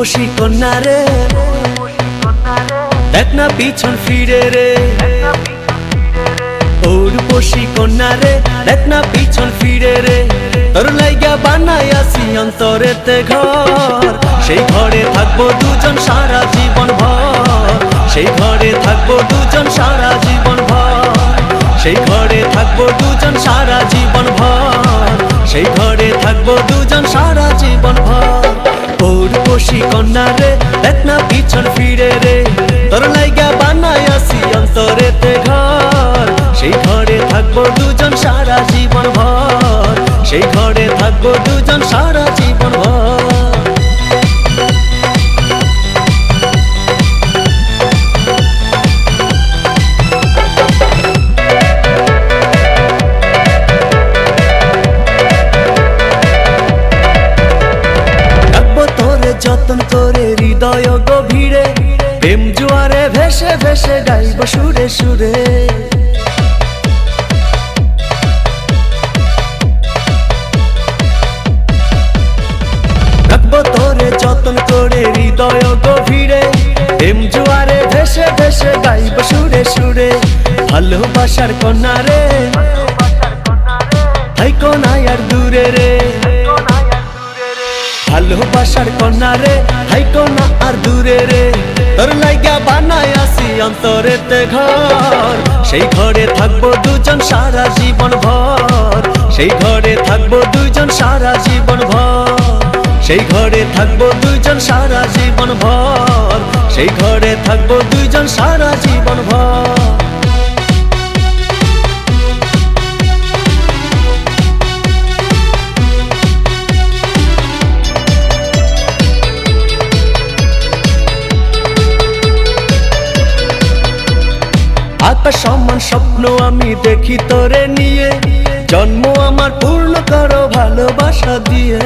রূপসী কন্যা রে, দেখ না পিছন ফিরে রে। ও রূপসী কন্যা রে, দেখ না পিছন ফিরে রে। তোর লাইগা বানাই আসি অন্তরেতে ঘর, সেই ঘরে থাকবো দুজন সারা জীবন ভর। সেই ঘরে থাকবো দুজন সারা জীবন ভর। সেই ঘরে থাকবো দুজন সারা জীবন ভর। সেই ঘরে থাকবো দুজন সারা জীবন ভর। ও রূপসী কন্যা রে, দেখ না পিছন ফিরে রে। তোর লাইগা বানাই আসি অন্তরেতে ঘর, সেই ঘরে থাকবো দুজন সারা জীবন ভর। সেই ঘরে থাকবো দুজন সারা জীবন ভর। যতন করে হৃদয় গভীরে, প্রেম জোয়ারে ভেসে ভেসে গাইব সুরে সুরে। রাখবো তোরে যতন করে হৃদয় গভীরে, প্রেম জোয়ারে ভেসে ভেসে গাইব সুরে সুরে। ভালোবাসার কন্যা রে, থাইকো না আর দূরে রে। ভালোবাসার কন্যা রে, থাইকো না আর দূরে রে। তোর লাইগা বানাই আসি অন্তরেতে ঘর, সেই ঘরে থাকবো দুজন সারা জীবন ভর। সেই ঘরে থাকবো দুজন সারা জীবন ভর। সেই ঘরে থাকবো দুজন সারা জীবন ভর। সেই ঘরে থাকবো দুজন সারা জীবন ভর। আকাশ সমান স্বপ্ন আমি দেখি তোরে নিয়ে, জন্ম আমার পূর্ণ করো ভালোবাসা দিয়ে।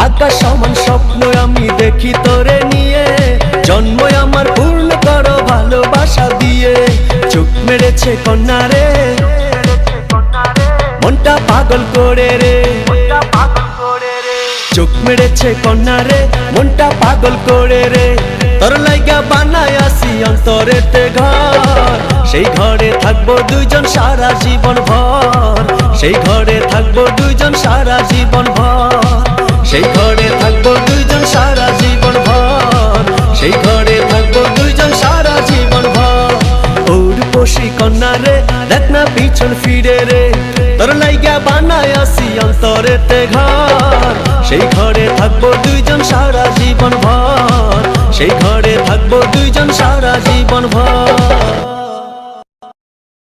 আকাশ সমান স্বপ্ন আমি দেখি তোরে নিয়ে, জন্ম আমার পূর্ণ করো ভালোবাসা দিয়ে। চোখ মেরেছে কন্যা রে, মনটা পাগল করে রে। চোখ মেরেছে কন্যা রে, মনটা পাগল করে রে। তোর লাইগা বানাই আসি অন্তরেতে ঘর, সেই ঘরে থাকবো দুজন সারা জীবন ভর। সেই ঘরে থাকবো দুজন সারা জীবন ভর। সেই ঘরে থাকবো দুজন সারা জীবন ভর। সেই ঘরে থাকবো দুজন সারা জীবন ভর। ও রূপসী কন্যা রে, দেখ না পিছন ফিরে রে। তোর লাইগা বানাই আসি অন্তরেতে ঘর, সেই ঘরে থাকবো দুইজন সারা জীবন ভর। সেই ঘরে থাকবো দুইজন সারা জীবন ভর।